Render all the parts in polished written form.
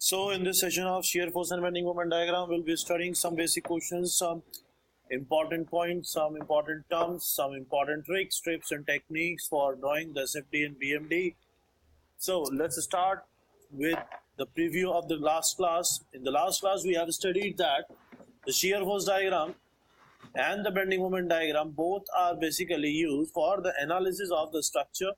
So in this session of shear force and bending moment diagram, we'll be studying some basic questions, some important points, some important terms, some important tricks, tips and techniques for drawing the SFD and BMD. So let's start with the preview of the last class. In the last class, we have studied that the shear force diagram and the bending moment diagram both are basically used for the analysis of the structure.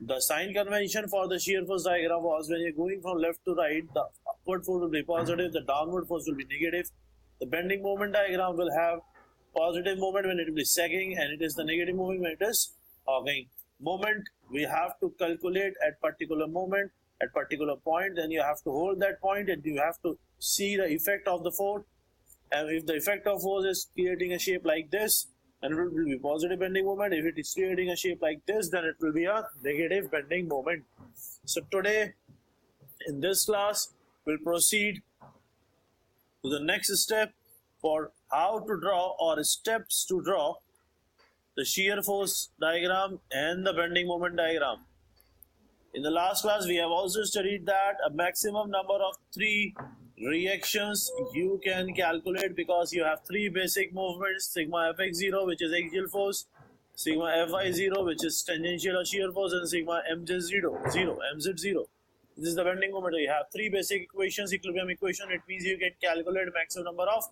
The sign convention for the shear force diagram was when you're going from left to right, the upward force will be positive, the downward force will be negative. The bending moment diagram will have positive moment when it will be sagging, and it is the negative moment when it is hogging. Moment we have to calculate at particular moment, at particular point, then you have to hold that point and you have to see the effect of the force. And if the effect of force is creating a shape like this, and it will be positive bending moment. If it is creating a shape like this, then it will be a negative bending moment. So today in this class we'll proceed to the next step for how to draw, or steps to draw, the shear force diagram and the bending moment diagram. In the last class we have also studied that a maximum number of 3 reactions you can calculate, because you have 3 basic movements: sigma fx0, which is axial force, sigma fy0, which is tangential or shear force, and sigma mz0. This is the bending moment. You have 3 basic equations, equilibrium equation. It means you can calculate maximum number of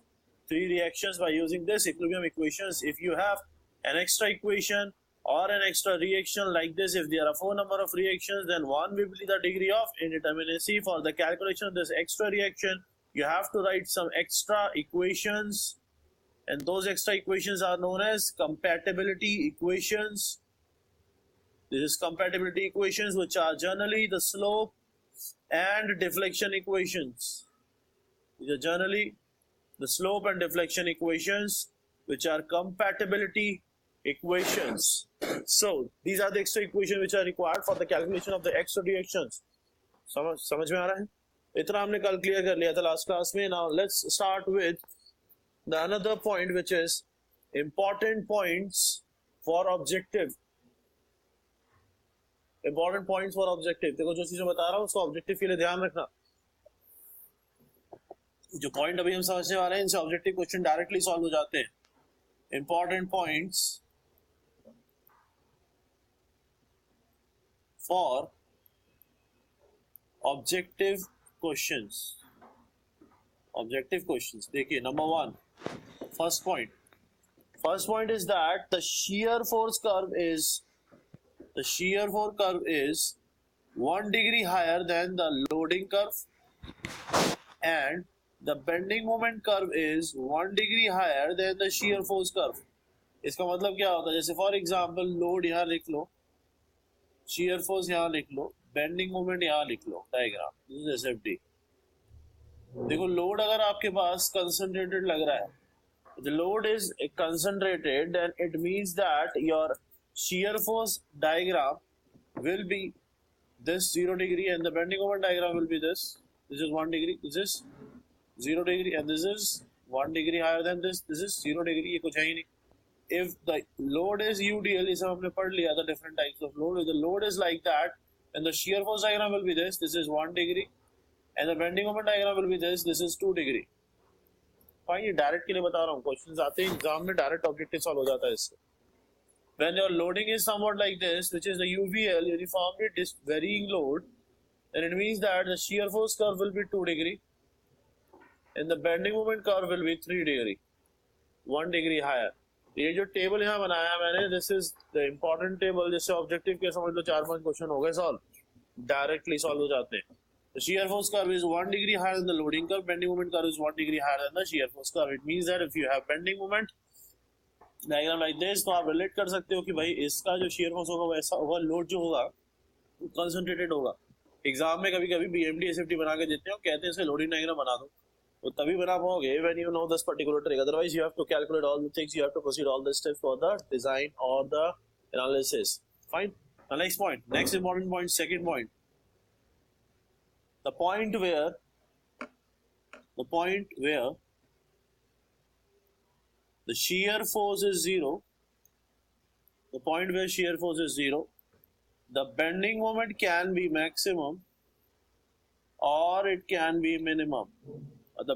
3 reactions by using this equilibrium equations. If you have an extra equation or an extra reaction like this, if there are 4 number of reactions, then 1 will be the degree of indeterminacy. For the calculation of this extra reaction, you have to write some extra equations, and those extra equations are known as compatibility equations. This is compatibility equations, which are generally the slope and deflection equations. These are generally the slope and deflection equations, which are compatibility equations. So these are the extra equations which are required for the calculation of the extra reactions. समझ में आ रहा है? इतना हमने कल clear कर लिया था लास्ट क्लास में. Now let's start with the another point, which is important points for objective. Important points for objective. देखो जो चीजें बता रहा हूँ उसको ऑब्जेक्टिव के लिए ध्यान रखना. जो पॉइंट अभी हम समझने वाले हैं, इनसे ऑब्जेक्टिव क्वेश्चन डायरेक्टली सॉल्व हो जाते हैं. Important points for objective questions. Objective questions. देखिए, number 1, first point is that the shear force curve is 1 degree higher than the loading curve, and the bending moment curve is 1 degree higher than the shear force curve. इसका मतलब क्या होता है? जैसे for example load यहाँ लिख लो, shear force यहाँ लिख लो, बेंडिंग मोमेंट यहाँ लिख लो. Diagram, this is SFD. देखो लोड अगर आपके पास कंसंट्रेटेड लग रहा है, the load is concentrated, then it means that your shear force diagram will be this 0 degree, and the bending moment diagram will be this. This is 1 degree, this is 0 degree, and this is 1 degree higher than this. This is 0 degree. ये कुछ है ही नहीं. If the load is UDL, इसे हमने पढ़ लिया था, different types of load. If the load is like that, and the shear force diagram will be this. This is 1 degree, and the bending moment diagram will be this. This is 2 degree. Fine, ये direct के लिए बता रहा हूँ. Questions आते हैं exam में, direct objective solve हो जाता है इससे. When your loading is somewhat like this, which is the UVL, uniformly varying load, then it means that the shear force curve will be 2 degree, and the bending moment curve will be 3 degree, 1 degree higher. ये जो table यहाँ बनाया मैंने, this is the important table, जिससे objective के समझ लो 4-5 question हो गए सॉल्व, डायरेक्टली सॉल्व हो जाते हैं. The shear force curve is 1 degree higher than the loading curve. Bending moment curve is 1 degree higher than the shear force curve. It means that if you have bending moment diagram like this, तो आप relate कर सकते हो कि भाई इसका जो shear force होगा वैसा होगा, लोड जो होगा वो कंसंट्रेटेड होगा. एग्जाम में कभी कभी BMD SFD बना के देते हैं, कहते हैं इसका लोडिंग डायग्राम बना दो, तो तभी बना पाओगे when you know this particular trick. Otherwise you have to calculate all the things, you have to proceed all the steps for the design or the analysis. Fine. The next point, next important point, second point. The point where the shear force is 0, the point where shear force is 0, the bending moment can be maximum or it can be minimum.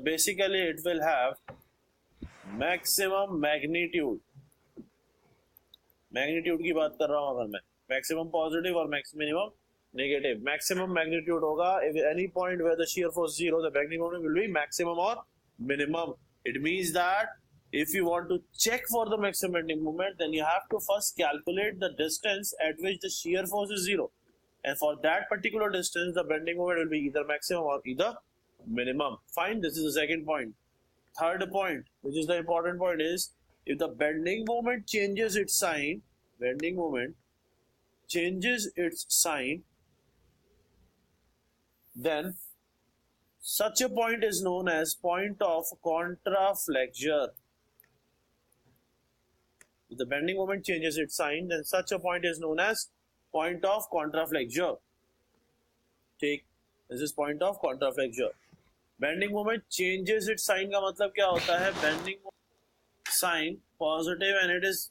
Basically it will have maximum magnitude. Magnitude की बात कर रहा हूं अगर मैं, maximum positive और minimum negative. Maximum magnitude होगा if any point where the shear force 0, the bending moment will be maximum or minimum. It means that if you want to check for the maximum bending moment, then you have to first calculate the distance at which the shear force is 0, and for that particular distance the bending moment will be either maximum or either minimum. Fine, this is the second point. Third point, which is the important point, is if the bending moment changes its sign, bending moment changes its sign, then such a point is known as point of contraflexure. If the bending moment changes its sign, then such a point is known as point of contraflexure. Take, this is point of contraflexure. Bending moment changes its sign का मतलब क्या होता है? Bending sign positive and it is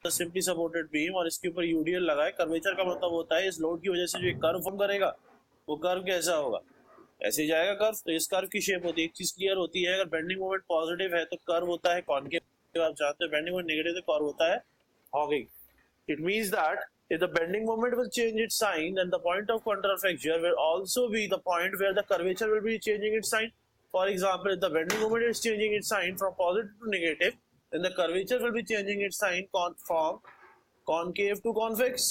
simply supported beam और इसके ऊपर UDL लगा है. कर्वेचर का मतलब होता है इस लोड की वजह से जो एक कर्व फॉर्म करेगा वो कर्व कैसा होगा, ऐसे ही जाएगा कर्व. तो इस कर्व की शेप होती है. एक चीज क्लियर होती है, अगर बेंडिंग मोमेंट पॉजिटिव है तो कर्व होता है कॉनकेव. आप जानते हो बेंडिंग मोमेंट नेगेटिव तो कर्व होता है hugging. It means that if the bending moment will change its sign, then the point of contraflexure will also be the point where the curvature will be changing its sign. For example, if the bending moment is changing its sign from positive to negative, then the curvature will be changing its sign from concave to convex.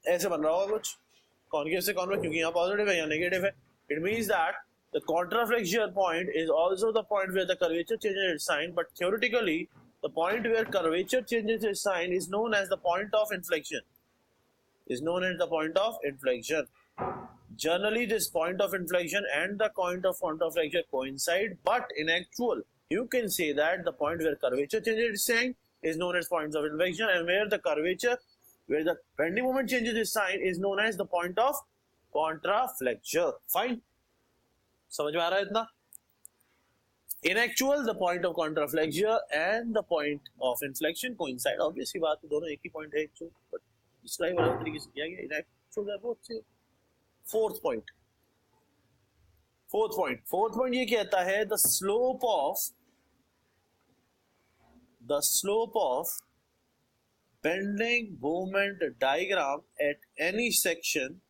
ऐसे बन रहा होगा कुछ, concave से convex, क्योंकि यहाँ positive है यहाँ नेगेटिव है. It means that the contraflexure point is also the point where the curvature changes its sign, but theoretically the point where curvature changes its sign is known as the point of inflection. Generally, this point of inflection and the point of contraflexure coincide, but in actual, you can say that the point where curvature changes its sign is known as points of inflection, and where the bending moment changes its sign is known as the point of contraflexure. Fine. समझ में आ रहा है इतना? In actual, the point of contraflexure and the point of inflection coincide. Obviously बात तो दोनों एक ही point है actual, but describe अलग तरीके से किया गया. In actual, they're both same. Fourth point ये कहता है the slope of bending moment diagram at any section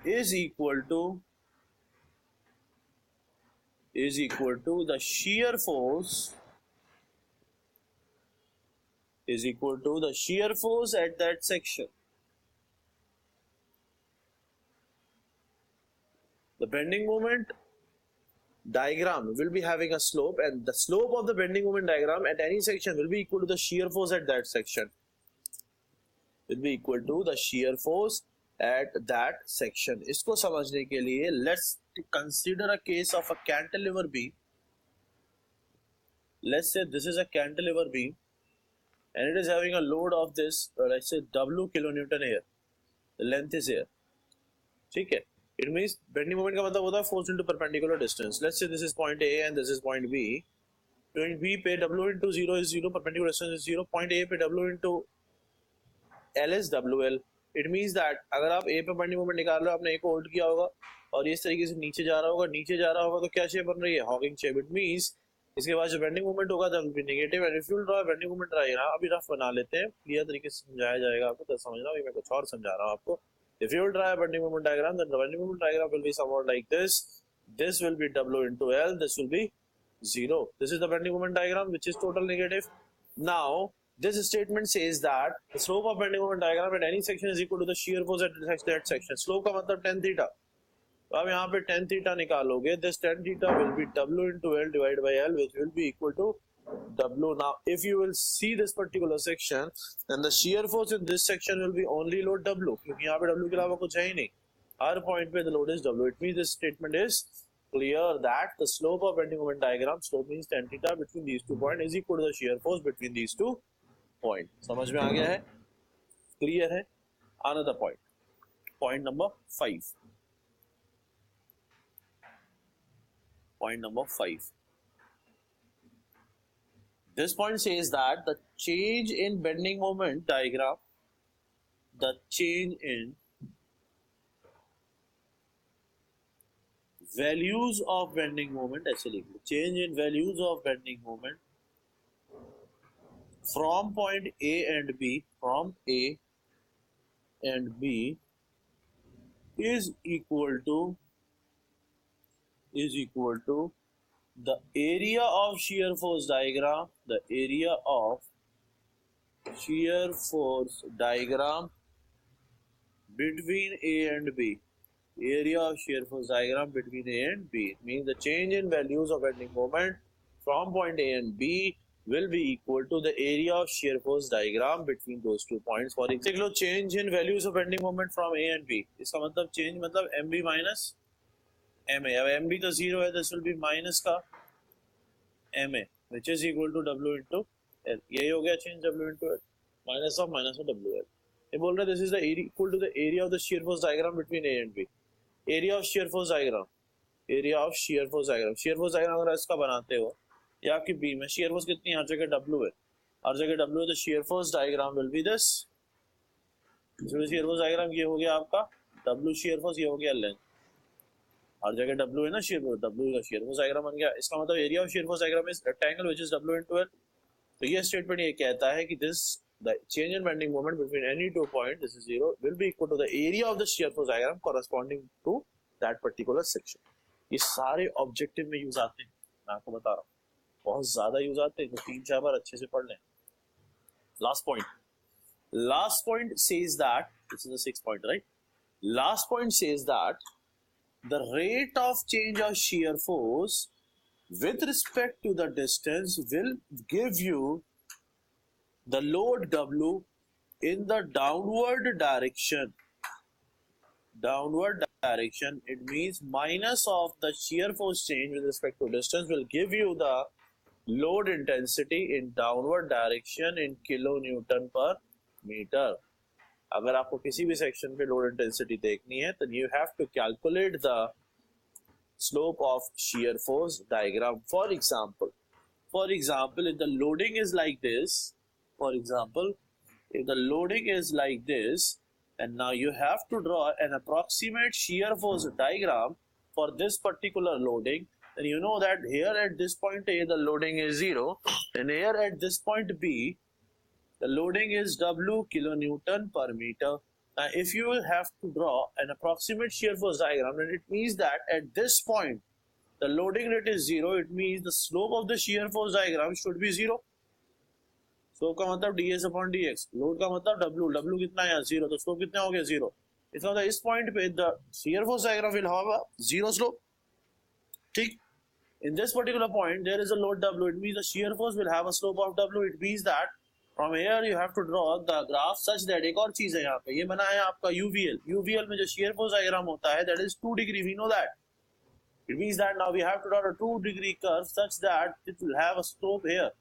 is equal to the shear force is equal to the shear force at that section. The bending moment diagram will be having a slope, and the slope of the bending moment diagram at any section will be equal to the shear force at that section. Will be equal to the shear force at that section. इसको समझने के लिए let's consider a case of a cantilever beam. Let's say this is a cantilever beam and it is having a load of this, let's say W kilonewton here. The length is here. ठीक है? It means bending moment का मतलब होता है force into perpendicular distance. Let's say this is point A and this is point B. Point B पे W into 0 is 0, perpendicular distance is 0. Point A पे W into L is WL. It means that अगर आप A पे bending moment निकाल रहे हो, आपने A को hold किया होगा और इस तरीके से नीचे जा रहा होगा, तो क्या शेप बन रही है? Hawking shape. It means इसके बाद जो बेंडिंग मोमेंट होगा that will be negative, and if you draw bending moment diagram, अभी रफ बना लेते हैं, क्लियर तरीके से समझाया जाएगा आपको, तो समझना, अभी मैं कुछ और समझा रहा हूँ आपको. If you will draw a bending moment diagram, then the bending moment diagram will be somewhat like this. This will be W into L, this will be 0. This is the bending moment diagram, which is total negative. Now, this statement says that the slope of bending moment diagram at any section is equal to the shear force at that section. Slope का मतलब tan theta. तो आप यहाँ पे tan theta निकालोगे. This tan theta will be W into L divided by L, which will be equal to W. Now, if you will see this particular section, then the shear force in this section will be only load W, क्योंकि यहाँ पे W के अलावा कुछ है ही नहीं. हर point पे the load is W. It means this statement is clear that the slope of bending moment diagram, slope means tan theta between these 2 points, is equal to the shear force between these 2 points. समझ में आ गया है? Clear है? Another point. Point number 5. Point number 5. This point says that the change in bending moment diagram, the change in values of bending moment, actually, change in values of bending moment from point A and B, is equal to the area of shear force diagram, between A and B. Area of shear force diagram between A and B. It means the change in values of bending moment from point A and B will be equal to the area of shear force diagram between those 2 points. For example, change in values of bending moment from A and B. इसका मतलब change मतलब MB minus MA. अब MB तो 0 है, this will be minus का MA, which is equal to W into L. यही हो गया change W into L. Minus of WL. ये बोल रहे this is the equal to the area of the shear force diagram between A and B. Area of shear force diagram. Shear force diagram अगर इसका बनाते हो, ये आपकी beam है. shear force कितनी है? हर जगह W है. तो shear force diagram will be this. shear force diagram ये हो गया आपका W shear force, ये हो गया length. हर जगह W है ना, shear force, W का shear force diagram बन गया. इसका मतलब area of shear force diagram is rectangle which is W into L. तो ये statement ये कहता है कि the change in bending moment between any 2 points, this is 0, will be equal to the area of the shear force diagram corresponding to that particular section. ये सारे objective में use आते हैं, मैं आपको बता रहा हूँ, बहुत ज्यादा यूज आते हैं, तो 3-4 बार अच्छे से पढ़ लें. Last point says that, this is the 6th point, right? Last point says that the rate of change of shear force with respect to the distance will give you the load W in the downward direction. It means minus of the shear force change with respect to distance will give you the load intensity in downward direction in kilonewton per meter. अगर आपको किसी भी section पे load intensity देखनी है, then you have to calculate the slope of shear force diagram. For example, if the loading is like this, and now you have to draw an approximate shear force diagram for this particular loading, then you know that here at this point A the loading is 0, and here at this point B the loading is W kilonewton per meter. Now if you will have to draw an approximate shear force diagram, then it means that at this point the loading rate is 0. It means the slope of the shear force diagram should be 0. Slope का मतलब ds upon dx, load का मतलब w, w कितना है 0, तो slope कितना हो गया 0. इसका मतलब इस पॉइंट पे the shear force diagram will have a zero slope. ठीक. In this particular point there is a load w, it means the shear force will have a slope of w. It means that from here you have to draw the graph such that, एक और चीज है यहाँ पे, ये बना है आपका UVL. UVL में जो shear force diagram होता है that is 2 degree, we know that. It means that now we have to draw a 2 degree curve such that it will have a slope here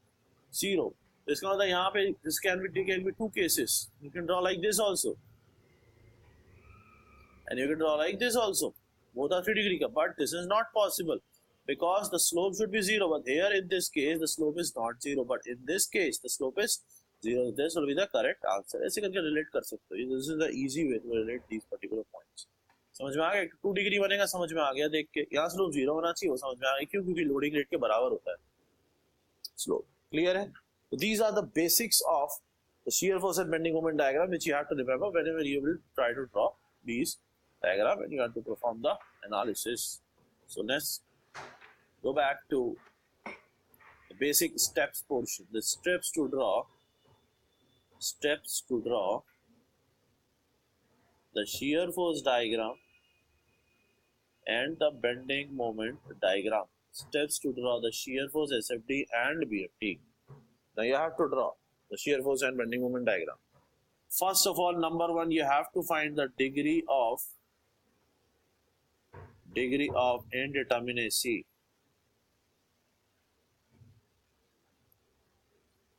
0. इसका मतलब यहाँ पे this can be two cases. You can draw like this also, and you can draw like this also. Both are 3 degree, but this is not possible because the slope should be 0. But here in this case the slope is not 0. But in this case the slope is 0. This will be the correct answer. ऐसे करके relate कर सकते हो. This is the easy way to relate these particular points. समझ में आ गया? 2 degree बनेगा, समझ में आ गया देख के. यहाँ स्लोप 0 होना चाहिए, वो समझ में आ गया. क्यों? क्योंकि लोडिंग रेट के बराबर होता है स्लोप. क्लियर है? So these are the basics of the shear force and bending moment diagram which you have to remember whenever you will try to draw these diagram and you have to perform the analysis. So let's go back to the basic steps portion. The steps to draw the shear force diagram and the bending moment diagram. Steps to draw the shear force SFD and BFD. Now you have to draw the shear force and bending moment diagram. First of all, number one, you have to find the degree of indeterminacy.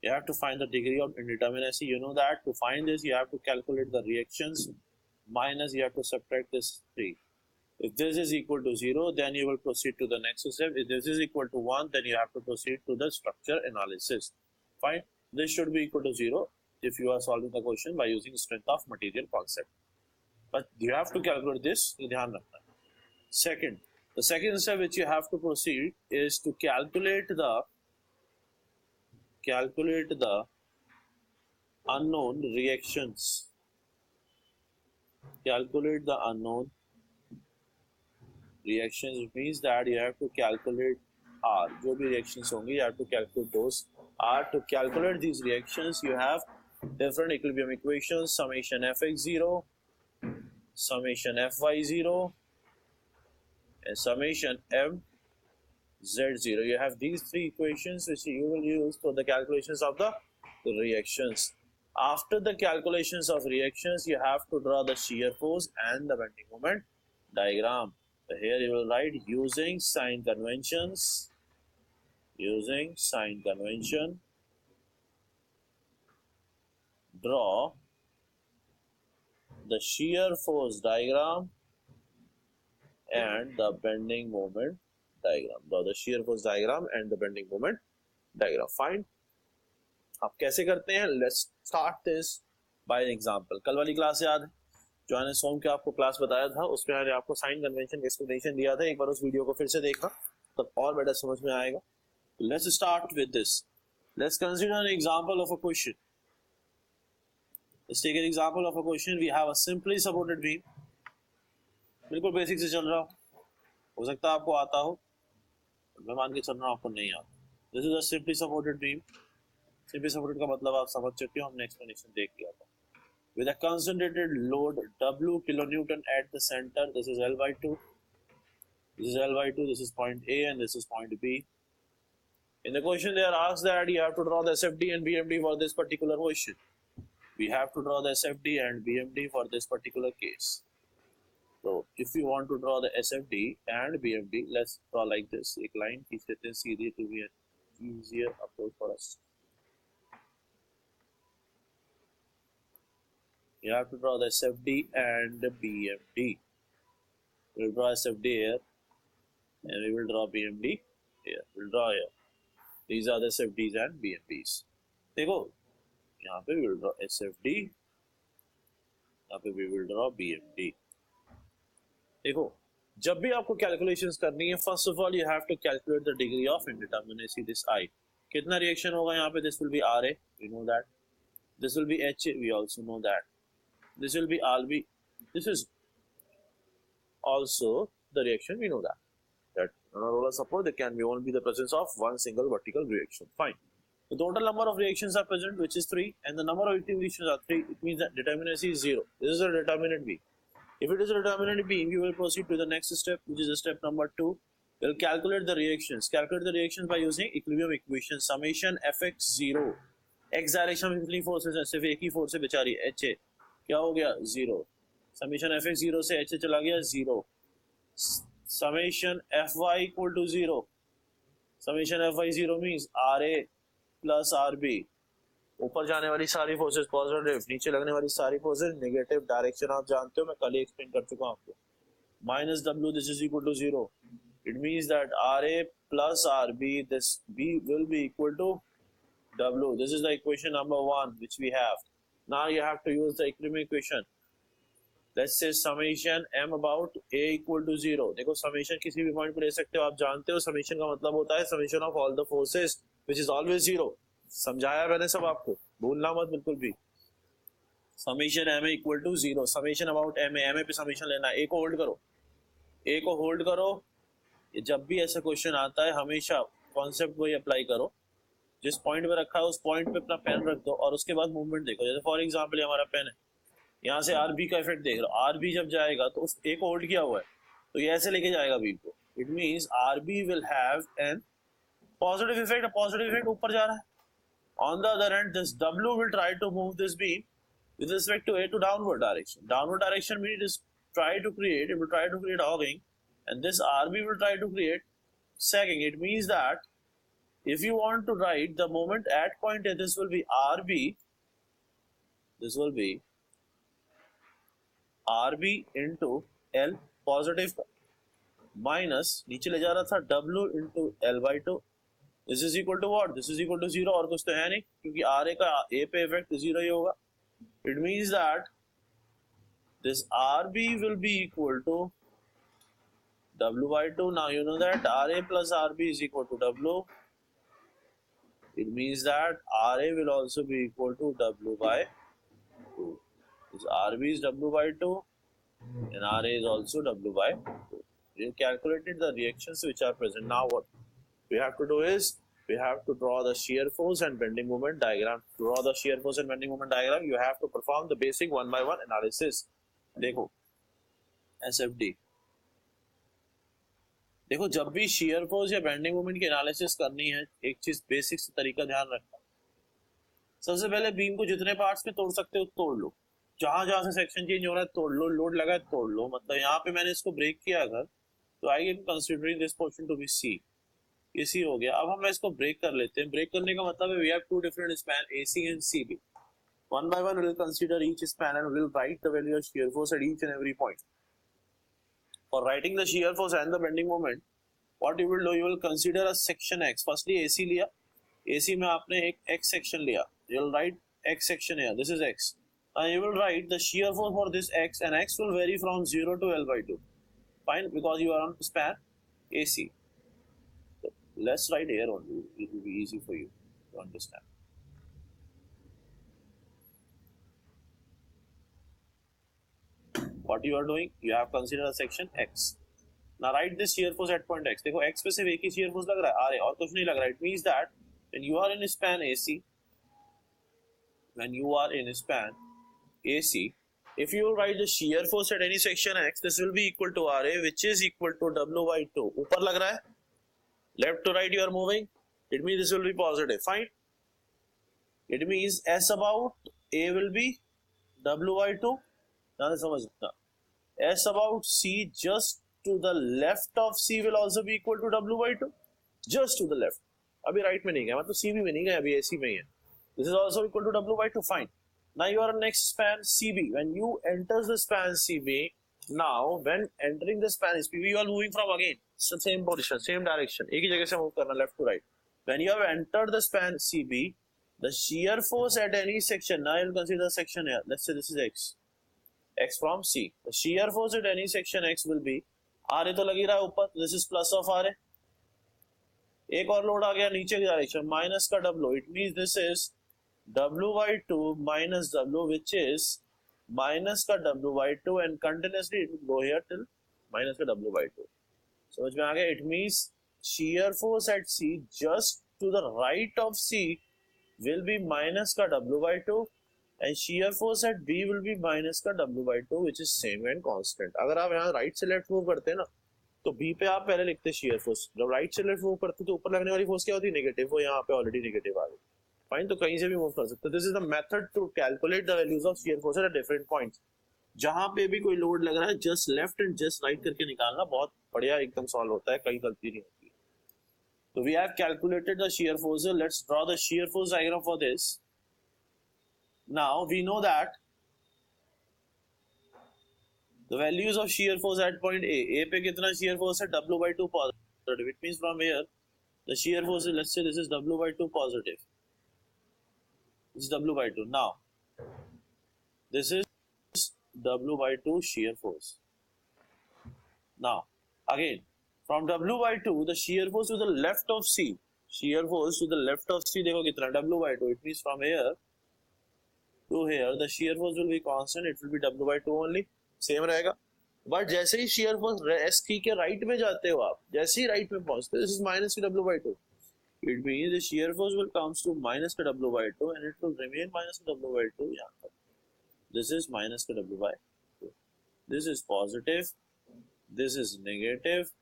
You have to find the degree of indeterminacy. You know that to find this, you have to calculate the reactions minus you have to subtract this 3. If this is equal to 0, then you will proceed to the next step. If this is equal to 1, then you have to proceed to the structure analysis. Fine. This should be equal to 0 if you are solving the question by using strength of material concept. But you have to calculate this. Second, the second step which you have to proceed is to calculate the unknown reactions. Calculate the unknown reactions. It means that you have to calculate R. जो भी reactions होंगी, you have to calculate those R. To calculate these reactions, you have different equilibrium equations: summation fx0, summation fy0, and summation mz0. You have these 3 equations which you will use for the calculations of the reactions. After the calculations of reactions, you have to draw the shear force and the bending moment diagram. So here you will write using sign conventions. Draw the shear force diagram and the bending moment diagram. Draw the shear force diagram and the bending moment diagram. Fine. अब कैसे करते हैं? Let's start this by an example. कल वाली class याद है जो मैंने सोम के आपको क्लास बताया था, उसमें मैंने आपको साइन कन्वेंशन एक्सप्लेनेशन दिया था. एक बार उस वीडियो को फिर से देखना तब और बेटर समझ में आएगा. Let's start with this. Let's consider an example of a question. Let's take an example of a question. We have a simply supported beam. बिल्कुल बेसिक से चल रहा हो सकता है आपको आता हो, मैं मान के चल रहा हूँ आपको नहीं आता. This is a simply supported beam. Simply supported का मतलब आप समझ सकते हो, हमने एक्सप्लेनेशन देख लिया था. With a concentrated load W kilonewton at the center, this is L by 2. This is L by 2. This is point A and this is point B. In the question, they are asked that you have to draw the SFD and BMD for this particular question. We have to draw the SFD and BMD for this particular case. So, if you want to draw the SFD and BMD, let's draw like this. एक line खींच लेते हैं सीधे to be an easier approach for us. You have to draw the SFD and the BMD. We will draw SFD here and we will draw BMD here. We will draw here. These are the SFDs and BMDs. देखो यहाँ पे we will draw SFD, यहाँ पे we will draw BMD. देखो जब भी आपको calculations करनी है, first of all you have to calculate the degree of indeterminacy. This I. कितना रिएक्शन होगा यहाँ पे? This will be RA, we know that. This will be HA, we also know that. This will be RB. This is also the reaction, we know that. That on a roller support there can be only the presence of one single vertical reaction. Fine. The total number of reactions are present, which is 3, and the number of active reactions are 3. It means that determinant C is 0. This is a determinant B. If it is a determinant B, we will proceed to the next step, which is step number 2. We'll calculate the reactions. Calculate the reactions by using equilibrium equation. Summation fx 0. X direction में कितनी forces है? सिर्फ एक ही force है बेचारी, H A. क्या हो गया? 0. समेशन एफ एक्स 0 से एच ए चला गया 0. Summation F Y equal to 0. Summation F Y 0 means R A plus R B. ऊपर जाने वाली सारी फोर्सेस पॉजिटिव, नीचे लगने वाली सारी फोर्सेस नेगेटिव. डायरेक्शन आप जानते हो, मैं कल ही एक्सप्लेन कर चुका हूं आपको. Minus W, this is equal to 0. It means that R A plus R B, this B will be equal to W. This is the equation number 1 which we have. Now you have to use the equilibrium equation. Let's say summation m about a equal to 0. देखो summation किसी भी point पर ले सकते हो. आप जानते हो summation का मतलब होता है summation of all the forces which is always 0. समझाया मैंने सब आपको, भूलना मत बिल्कुल भी. Summation m equal to 0. Summation about m पे summation लेना. a को hold करो, a को hold करो. जब भी ऐसा क्वेश्चन आता है हमेशा कॉन्सेप्ट को ही अप्लाई करो. जिस पॉइंट पे रखा है उस पॉइंट पे अपना पेन रख दो और उसके बाद मूवमेंट देखो. जैसे फॉर एग्जांपल हमारा पेन है, यहाँ से आर बी का इफेक्ट देख लो. आर बी जब जाएगा तो उस ए को होल्ड किया हुआ है, तो ये ऐसे लेके जाएगा बी को. It means R B will have an positive effect. Positive effect ऊपर जा रहा है. On the other hand this W will try to move this beam with respect to a to downward direction. Downward direction means it is it will try to create hogging, and this RB will try to create sagging. It means that if you want to write the moment at point A, this will be RB. This will be RB into L positive minus नीचे ले जा रहा था W into L by 2. This is equal to what? This is equal to 0. और कुछ तो है नहीं, क्योंकि RA का A पे इफेक्ट 0 ही होगा. It means that this RB will be equal to W by 2. Now you know that RA plus RB is equal to W. It means that RA will also be equal to W by 2. This RB is W by 2 and RA is also W by 2. We calculated the reactions which are present. Now what we have to do is we have to draw the shear force and bending moment diagram. To draw the shear force and bending moment diagram, you have to perform the basic one by one analysis. देखो SFD. देखो जब भी shear force या bending moment की analysis करनी है, एक चीज बेसिक तरीका ध्यान रखना. सबसे पहले बीम को जितने पार्ट्स में तोड़ सकते हो तोड़ लो. जहां जहां से सेक्शन चेंज हो रहा है तोड़ लो. लोड लगा है तोड़ लो. मतलब यहाँ पे मैंने इसको ब्रेक किया अगर, तो I am considering this portion to be C. ये सी हो गया. अब हम इसको ब्रेक कर लेते हैं. ब्रेक करने का मतलब है we have two different span AC and CB. One by one, we will consider each span and we will write the value of shear force at each and every point. For writing the shear force and the bending moment, what you will do, you will consider a section X. Firstly, AC लिया. AC में आपने एक X section लिया. You will write X section here. This is X. And you will write the shear force for this X, and X will vary from 0 to L by 2. Fine, because you are on span AC. So let's write here only. It will be easy for you to understand. What you are doing, you have considered a section X. Now write this shear force at point X. देखो X पे सिर्फ एक ही shear force लग रहा है, RA, और कुछ नहीं लग रहा है. It means that when you are in span AC, if you write the shear force at any section X, this will be equal to RA, which is equal to W by 2. ऊपर लग रहा है, left to right you are moving. It means this will be positive. Fine. It means S about A will be W by 2. ध्यान से समझना. S about C just to the left of C will also be equal to W by 2. Just to the left. अभी right में नहीं गया, मतलब CB में नहीं गया, अभी AC में ही है. This is also equal to W by 2. Fine. Now you are next span CB. When you enter the span CB, now when entering the span CB, you are moving from again same position, same direction. एक ही जगह से move करना left to right. When you have entered the span CB, the shear force at any section. Now you will consider the section here. Let's say this is X. X from C. The shear force at any section X will be RA तो लगी रहा है ऊपर. This is plus of RA. एक और load आ गया नीचे की डायरेक्शन, माइनस का W. It means this is W by 2 minus W, which is minus का W by 2, and continuously it will go here till minus का W by 2. समझ में आ गया? It means shear force at C just to the right of C will be minus का W/2 and shear force at B will be minus का W/2 which is same and constant. अगर आप यहाँ right से left move करते हैं ना तो B पे आप पहले लिखते shear force, जब राइट से लेफ्ट मूव करते तो ऊपर लगने वाली फोर्स क्या होती है नेगेटिव, वो यहाँ पे ऑलरेडी नेगेटिव आ गई. फाइन, तो कहीं से भी मूव कर सकते. This is the method to calculate the values of shear force at different points. जहां पे भी कोई लोड लग रहा है just left and just right करके निकालना बहुत बढ़िया एकदम सॉल्व होता है, कहीं गलती नहीं होती. So we have calculated the shear force. Let's draw the shear force diagram for this. Now we know that the values of shear force at point A. A पे कितना shear force है? W/2 positive. It means from here the shear force is, let's say this is W/2 positive. This is W/2. Now this is W/2 shear force. Now again. From W/2, the shear force to the left of C. Shear force to the left of C देखो कितना W/2. It means from here to here the shear force will be constant. It will be W/2 only. Same रहेगा. But जैसे ही shear force ST के right में जाते हो आप, जैसे ही राइट में पहुंचते, this is minus के W/2. It means the shear force will comes to minus के W/2 and it will remain minus के W/2 यहाँ पर. This is minus के W/2. This is positive. This is negative.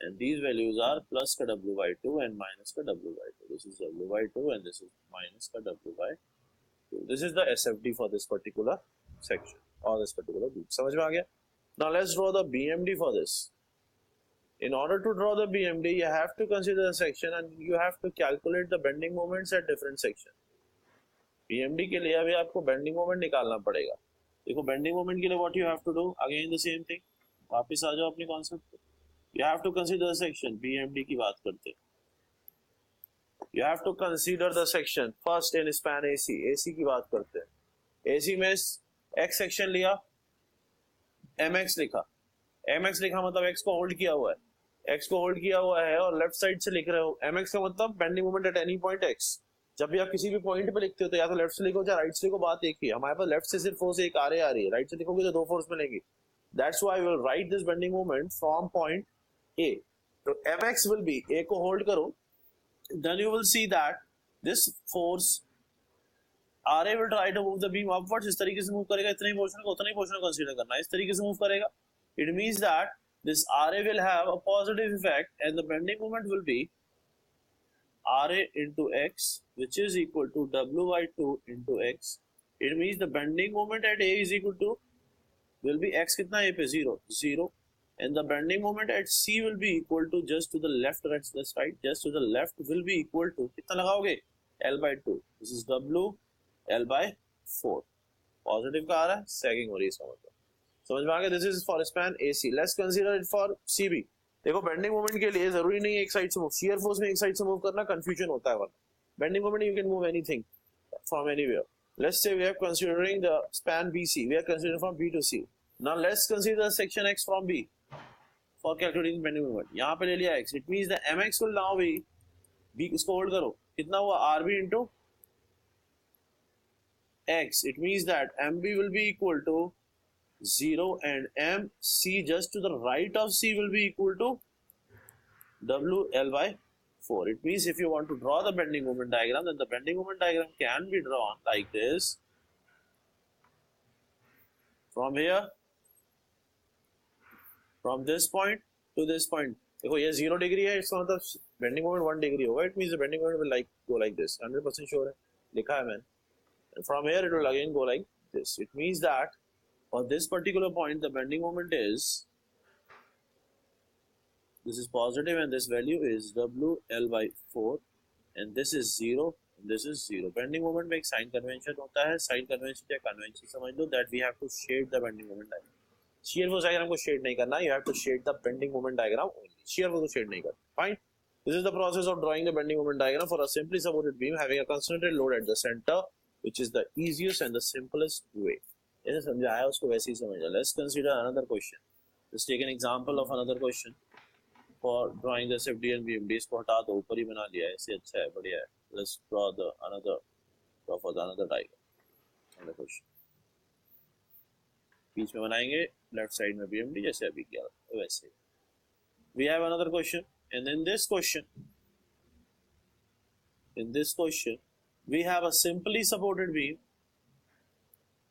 And these values are plus का W/2 and minus का W/2. This is W/2 and this is minus का W/2. This is the SFD for this particular section or this particular group. समझ में आ गया? Now let's draw the BMD for this. In order to draw the BMD, you have to consider the section and you have to calculate the bending moments at different section. BMD के लिए अभी आपको bending moment निकालना पड़ेगा. देखो bending moment के लिए what you have to do? Again the same thing. वापिस आ जाओ अपनी concept पे. You have to consider the section. BMD की बात करते. You have to consider the section first in span AC. AC की बात करते. AC में X section लिया, MX लिखा. MX लिखा मतलब X को होल्ड किया हुआ है. X को होल्ड किया हुआ है और लेफ्ट साइड से लिख रहे हो. MX का मतलब bending moment at any point X. जब भी आप किसी भी पॉइंट पे लिखते हो तो या तो लेफ्ट से लिखो या राइट से लिखो, बात एक ही है. हमारे पास लेफ्ट से सिर्फ फोर्स एक आ रही है, राइट से लिखोगे तो दो फोर्स मिलेंगी. That's why we will write this bending moment from point A. So Mx will be, A को hold करो, then you will see that this force RA will try to move the beam upwards. इस तरीके से move करेगा, इतना ही portion को उतना ही portion consider करना है, इस तरीके से मूव करेगा. It means that this RA will have a positive effect and the bending moment will be RA into X, which is equal to W/2 into X. It means the bending moment at A is equal to will be X कितना A पे 0 and the bending moment at C will be equal to just to the left, right, just to the left will be equal to कितना लगाओगे L/2. This is W L/4. Positive का आ रहा है, sagging हो रही है इसका मतलब. समझ में आ गया? This is for span AC. Let's consider it for CB. देखो बेंडिंग मोमेंट के लिए जरूरी नहीं है एक साइड से मूव. शियर फोर्स में एक साइड से मूव करना कंफ्यूजन होता है वरना. Bending moment you can move anything from anywhere. Let's say we are considering the span BC. We are considering from B to C. Now let's consider section X from B for calculating bending moment. यहाँ पे ले लिया X. It means the MX will now be B. इसको hold करो, कितना हुआ RB into X. It means that MB will be equal to 0 and MC just to the right of C will be equal to W L/4. It means if you want to draw the bending moment diagram, then the bending moment diagram can be drawn like this. From here, from this point to this point. देखो ये 0 degree है, इसका मतलब bending moment 1 degree होगा. It means the bending moment will go like this. 100% sure है, लिखा है मैंने. And from here it will again go like this. It means that for this particular point the bending moment is, this is positive and this value is W L/4 and this is 0 and this is 0. Bending moment में एक sign convention होता है. Sign convention या convention समझ लो that we have to shade the bending moment diagram. Shear force diagram को shade नहीं करना, you have to shade the bending moment diagram only. Shear force को shade नहीं करना. Fine. This is the process of drawing the bending moment diagram for a simply supported beam having a concentrated load at the center, which is the easiest and the simplest way. जैसे समझाया उसको वैसे ही समझना. Let's consider another question. Let's take an example of another question for drawing the SFD and BMD. इसको हटा दो, ऊपर ही बना लिया है, ऐसे अच्छा है, बढ़िया है. Let's draw the another diagram. Another question. बीच में बनाएंगे, लेफ्ट साइड में BMD जैसे अभी किया वैसे. We have another question, and in this question we have a simply supported beam.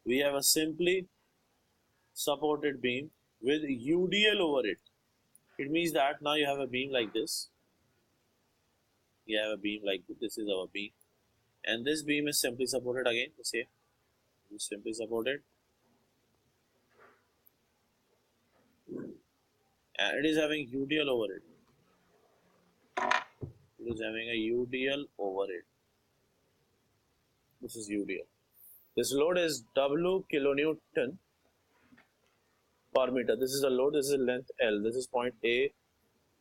We have a simply supported beam with UDL over it. It means that now you have a beam like this. You have a beam like this. This is our beam, and this beam is simply supported again. The same, is simply supported, and it is having UDL over it. It is having a UDL over it. This is UDL. This load is W kilonewton per meter. This is a load. This is length L. This is point A.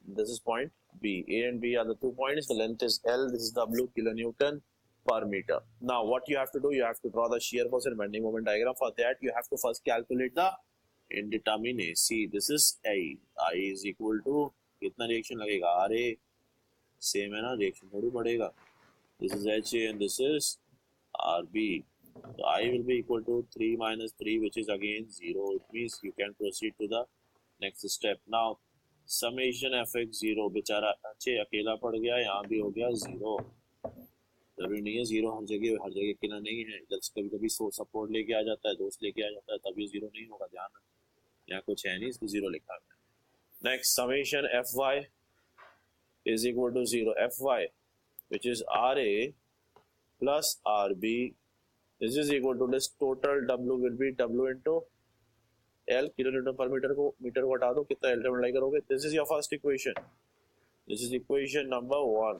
This is point B. A and B are the 2 points. The length is L. This is W kilonewton per meter. Now, what you have to do, you have to draw the shear force and bending moment diagram. For that, you have to first calculate the indeterminate. See, this is I. I is equal to कितना reaction लगेगा? RA. Same है ना? Reaction थोड़ी बढ़ेगा. This is HA and this is RB. So I will be equal to 3 minus 3, which is again 0. It means you can proceed to the next step. Now, summation fx 0, बेचारा अच्छे अकेला पड़ गया, यहाँ भी हो गया 0. जरूरी नहीं है 0 हर जगह अकेला नहीं है. जब कभी कभी सपोर्ट लेके आ जाता है, दोस्त लेके आ जाता है, तभी 0 नहीं होगा. ध्यान रखना, यहाँ कुछ है नहीं, इसको 0 लिखा है. Next summation fy is equal to 0. fy, which is RA plus RB. This is equal to this total W will be W into L kilonewton per meter को हटा दो, कितना L मल्टीप्लाई करोगे. This is your first equation. This is equation number 1.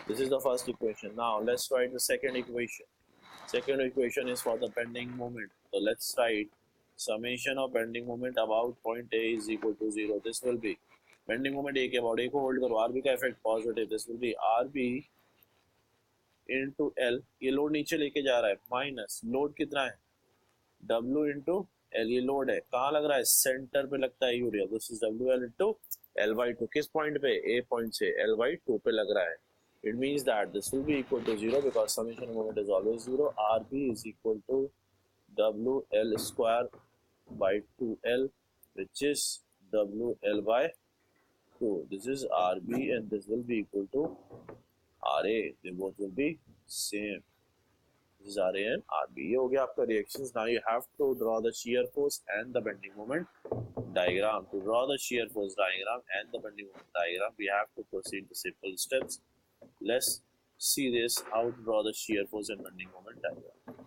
This is the first equation. Now let's write the second equation. Second equation is for the bending moment. So let's write summation of bending moment about point A is equal to 0. This will be bending moment A के about A को hold करो, RB का effect positive. This will be RB into L. ये load नीचे लेके जा रहा है, माइनस लोड कितना है W into L. ये लोड है, कहाँ लग रहा है? सेंटर पे लगता है urea. This is WL into L/2. किस पॉइंट पे? A पॉइंट से L/2 पे लग रहा है. It means that this will be equal to 0 because summation moment is always 0. RB is equal to WL square by 2L, which is WL by 2. This is RB and this will be equal to RA. They both will be same. This is RA and RB. ये हो गया आपका reactions. Now you have to draw the shear force and the bending moment diagram. To draw the shear force diagram and the bending moment diagram, we have to proceed the simple steps. Let's see this, how to draw the shear force and bending moment diagram.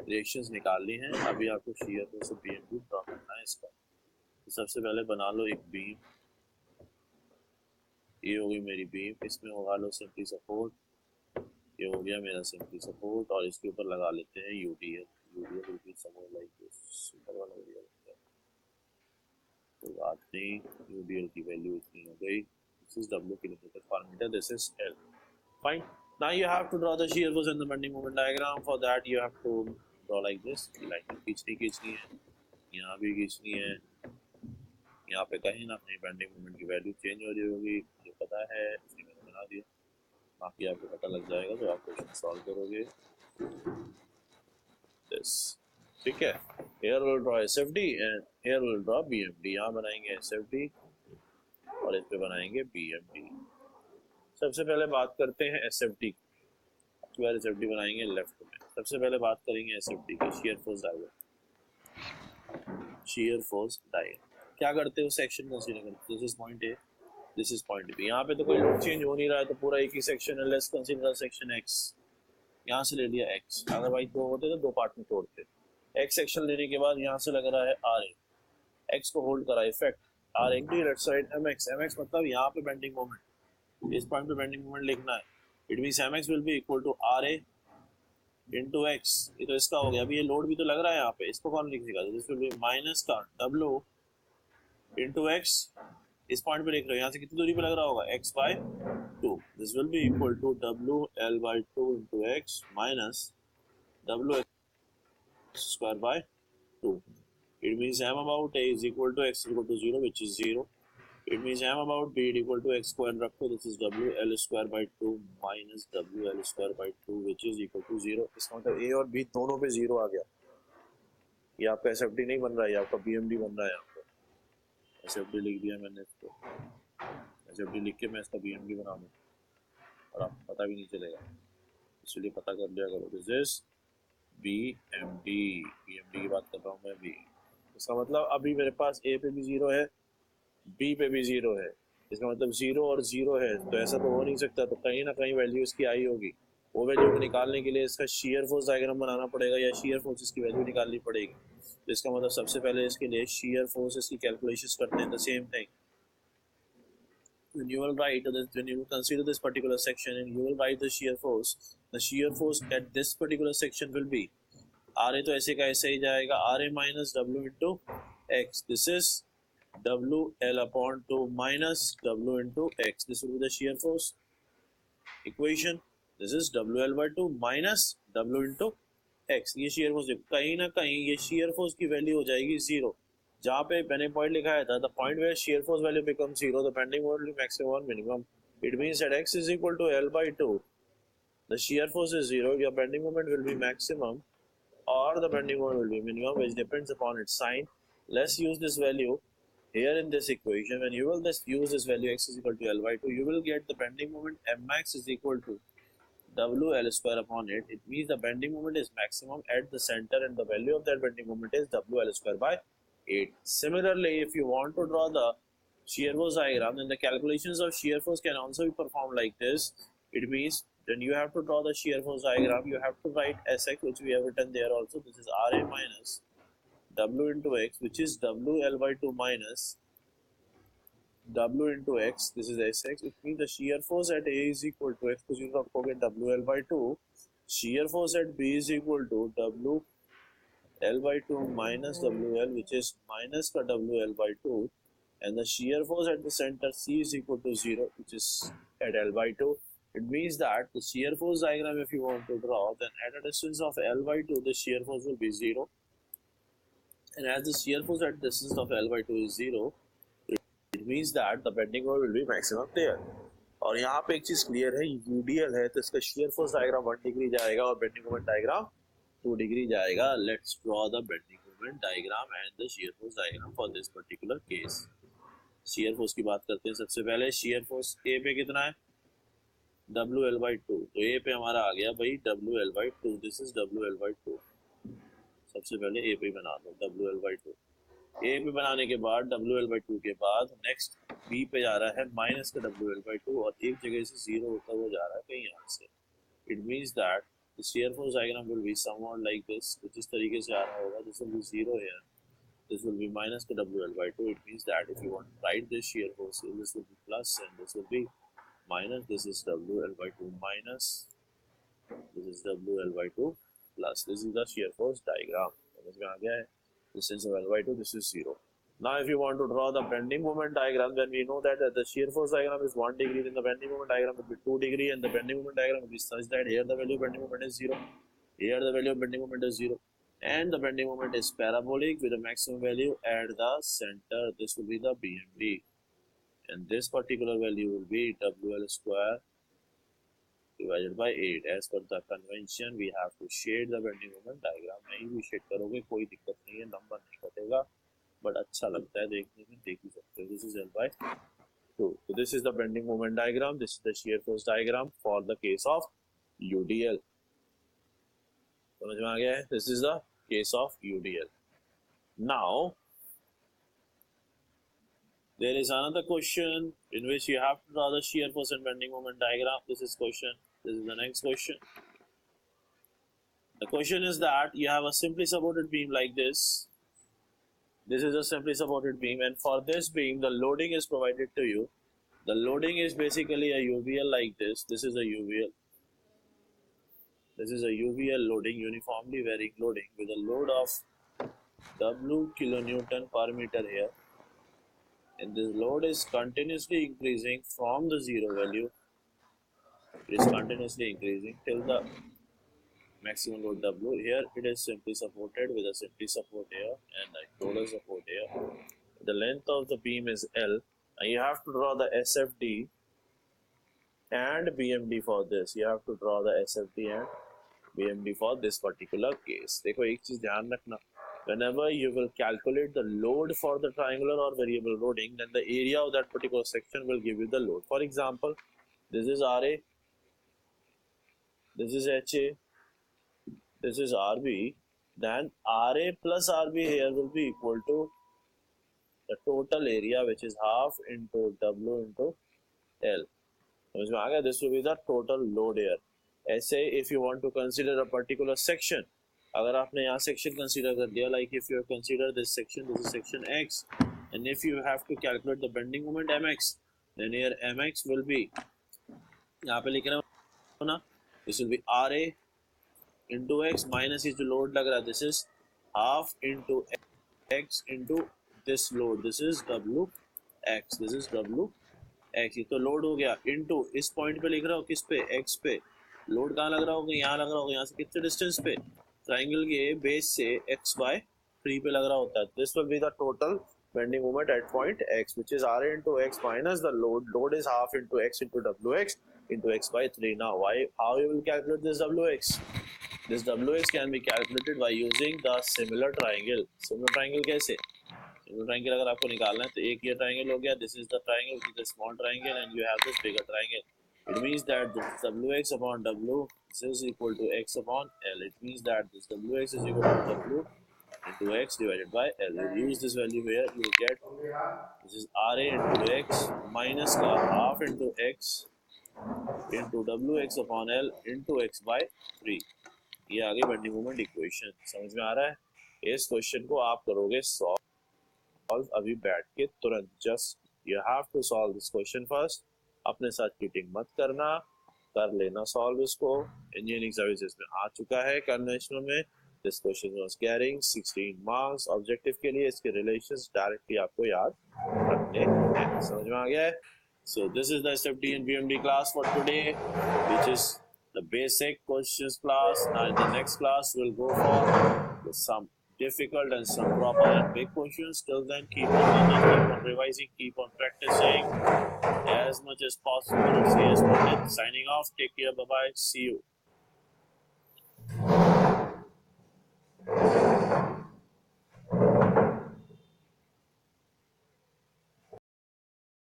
Reactions निकालनी है. अभी आपको shear force और BMP draw करना है इसका. तो सबसे पहले बना लो एक बीम. ये होगी मेरी बीम, इसमें लगा लो सिंपली सपोर्ट. ये हो गया मेरा सिंपली सपोर्ट और इसके ऊपर लगा लेते हैं UDL. UDL will be somewhere like this. Super वाला एरिया लगता है, कोई बात नहीं. यूडीएल की वैल्यू इतनी हो गई. This is W kilonewton per meter. This is L. Fine. Now you have to draw the shear force and the bending moment diagram. For that you have to draw like this. Line खींचनी है, यहाँ भी खींचनी है. यहाँ पे कहीं ना कहीं बेंडिंग मोमेंट की वैल्यू चेंज हो रही होगी, मुझे पता है, इसलिए मैंने बना दिया. बाकी आपको पता लग जाएगा तो आप क्वेश्चन सॉल्व करोगे. दिस ठीक है. here we'll draw SFD and here we'll draw BMD. यहाँ बनाएंगे SFD और इस पे बनाएंगे BMD. सबसे पहले बात करते हैं SFD. SFD बनाएंगे लेफ्ट में. सबसे पहले बात करेंगे SFD की, shear force diagram. Shear force diagram क्या करते हो? सेक्शन कंसीडर करते. This is point A, this is point B. यहाँ पे तो कोई लोड चेंज हो नहीं रहा है तो पूरा एक ही सेक्शन है. Let's consider section x. यहाँ से ले लिया एक्स. अगर भाई दो होते तो दो पार्ट में तोड़ते. एक्स सेक्शन लेने के बाद यहाँ से लग रहा है आर ए. एक्स को होल्ड करा, effect R A to left side M X. M X मतलब यहाँ पे बेंडिंग मोमेंट, इस पॉइंट पे बेंडिंग मोमेंट लिखना है. It means M X will be equal to R A into X. ये तो इसका हो गया. अभी ये लोड भी तो लग रहा है यहाँ पे, इसको कौन लिखेगा? दिस विल बी माइनस का W इंटू एक्स. इस पॉइंट पे लिख रहे हो, यहाँ से कितनी दूरी पे लग रहा होगा? x/2. This will be equal to WL/2 into X minus WX square by 2. It means m about A is equal to x equal to 0, which is 0. It means m about B is equal to x square रखो. This is WL square by 2 minus WL square by 2, which is equal to 0. इसका मतलब A और B दोनों पे 0 आ गया. ये आपका SFD नहीं बन रहा है, ये आपका BMD बन रहा है. यहाँ पे SFD लिख दिया मैंने इसको. SFD लिख के मैं इसका BMD बना दूँ. और आपको पता भी नहीं चलेगा, इसलिए पता कर लिया करो। दिस इज BMD, BMD की बात कर रहा हूँ मैं भी। इसका मतलब अभी मेरे पास A पे भी 0 है, B पे भी 0 है, इसका मतलब 0 और 0 है, तो ऐसा तो हो नहीं सकता, तो कहीं ना कहीं वैल्यू इसकी आई होगी। वो वैल्यू को निकालने के लिए इसका शेयर फोर्स डायग्राम बनाना पड़ेगा या शेयर फोर्स की वैल्यू निकालनी पड़ेगी। तो इसका मतलब सबसे पहले इसके लिए शेयर फोर्सेस की कैलकुलेशंस करते हैं। The same thing, when you will write this, when you will consider this particular section and you will write the shear force at this particular section will be RA, तो ऐसे का ऐसे ही जाएगा, RA minus W into X. This is WL upon 2 minus W into X. This will be the shear force equation. This is WL by 2 minus W into X. ये shear force, कहीं ना कहीं ये shear force की value हो जाएगी 0, जहाँ पे मैंने पॉइंट लिखाया था, the point where shear force value becomes 0, the bending moment will be maximum or minimum. It means that X is equal to L by 2. The shear force is 0, your bending moment will be maximum or the bending moment will be minimum, which depends upon its sign. Let's use this value here in this equation. When you will just use this value X is equal to L by 2, you will get the bending moment Mmax is equal to WL square upon it. It means the bending moment is maximum at the center and the value of that bending moment is WL square by 8. Similarly, if you want to draw the shear force diagram, then the calculations of shear force can also be performed like this. It means then you have to draw the shear force diagram, you have to write Sx, which we have written there also. This is Ra minus W into X, which is WL by 2 minus W into X. This is Sx, which means the shear force at A is equal to X, because you don't forget WL by 2. Shear force at B is equal to WL by 2 minus WL, which is minus ka WL by 2. And the shear force at the center C is equal to 0, which is at L by 2. It means that the shear force diagram, if you want to draw, then at a distance of L by 2, the shear force will be 0. And as the shear force at the distance of L by 2 is 0, it means that the bending moment will be maximum there. और यहाँ पे एक चीज clear है, UDL है तो इसका shear force diagram 1 degree जाएगा और bending moment diagram 2 डिग्री जाएगा. Let's draw the bending moment diagram and the shear force diagram for this particular case. shear force की बात करते हैं. सबसे पहले shear force A पे कितना है, WL by 2. तो A पे हमारा आ गया भाई WL by 2. This is WL by 2. सबसे पहले A पे बना दो WL by 2. A पे बनाने के बाद WL by 2 के बाद नेक्स्ट B पे जा रहा है माइनस का WL by 2 और एक जगह से 0 होता हुआ जा रहा है कहीं यहाँ से. It means that the shear force diagram will be somewhat like this. कुछ इस तरीके से आ रहा होगा. This will be 0 here. This will be minus का WL by 2. It means that if you want to write this shear force, this will be plus and this will be minus. This is WL by 2 minus. This is WL by 2 plus. This is the shear force diagram. समझ में आ गया है? Distance of L by 2, this is 0. Now if you want to draw the bending moment diagram, then we know that the shear force diagram is 1 degree, then the bending moment diagram will be 2 degree, and the bending moment diagram will be such that here the value of bending moment is 0, here the value of bending moment is 0, and the bending moment is parabolic with a maximum value at the center. This will be the BMD, and this particular value will be WL square divided by 8. As per the convention, we have to shade the bending moment diagram. नहीं भी shade करोगे कोई दिक्कत नहीं है, number नहीं कटेगा, but अच्छा लगता है देखने में, देख ही सकते हो. This is L by 2. So this is the bending moment diagram. This is the shear force diagram for the case of UDL. समझ में आ गया है? This is the case of UDL. Now there is another question in which you have to draw the shear force and bending moment diagram. This is question. This is the next question. The question is that you have a simply supported beam like this. This is a simply supported beam, and for this beam the loading is provided to you. The loading is basically a UVL like this. This is a UVL. This is a UVL loading, uniformly varying loading, with a load of W kilonewton per meter here. And this load is continuously increasing from the 0 value. It is continuously increasing till the maximum load W. Here it is simply supported with a simply support here and a roller support here. The length of the beam is L, and you have to draw the SFD and BMD for this. You have to draw the SFD and BMD for this particular case. देखो एक चीज ध्यान रखना, whenever you will calculate the load for the triangular or variable loading, then the area of that particular section will give you the load. For example, this is RA, this is HA, this is RB, then RA plus RB here will be equal to the total area, which is half into W into L. समझ में आ गया? This will be the total load here. ऐसे if you want to consider a particular section, अगर आपने यहाँ section consider कर दिया, like if you consider this section, this is section X, and if you have to calculate the bending moment mx, then here mx will be, यहाँ पे लिख रहे हो ना, this will be RA into X minus ये जो load लग रहा है, this is half into X into this load, this is W X, this is W X. ये तो लोड हो गया इनटू इस पॉइंट पे लिख रहा हो किस पे, X पे. लोड कहाँ लग रहा होगा, यहाँ लग रहा होगा. यहाँ से कितने डिस्टेंस पे, ट्राइंगल के बेस से x/3 पे लग रहा होता है. This will be the total bending moment at point X, which is RA into X minus the load. Load is half into X into WX into x/3. Now, how you will calculate this WX? This WX can be calculated by using the similar triangle. Similar triangle कैसे? Similar triangle अगर आपको निकालना है तो एक ये triangle हो गया. This is the triangle, which is the small triangle, and you have this bigger triangle. It means that this WX upon W, this is equal to X upon L. It means that this WX is equal to W into X divided by L. You use this value here, you get this is RA into X minus का half into X into WX upon L into X by 3. ये आगे bending moment equation समझ में आ रहा है. इस question को आप करोगे सॉल्व अभी बैठ के तुरंत. Just you have to solve this question first. अपने साथ चीटिंग मत करना, कर लेना सॉल्व इसको. इंजीनियरिंग सर्विसेज में आ चुका है कन्वेंशनल में. This question was carrying 16 marks. Objective के लिए इसके रिलेशंस डायरेक्टली आपको याद रखने हैं. समझ में आ गया है? So this is the SFD and BMD class for today, which is the basic questions class. Now in the next class we'll go for some difficult and some proper and big questions. Till then, keep on learning, keep on revising, keep on practicing as much as possible. CS Pandit signing off. Take care. Bye bye. See you.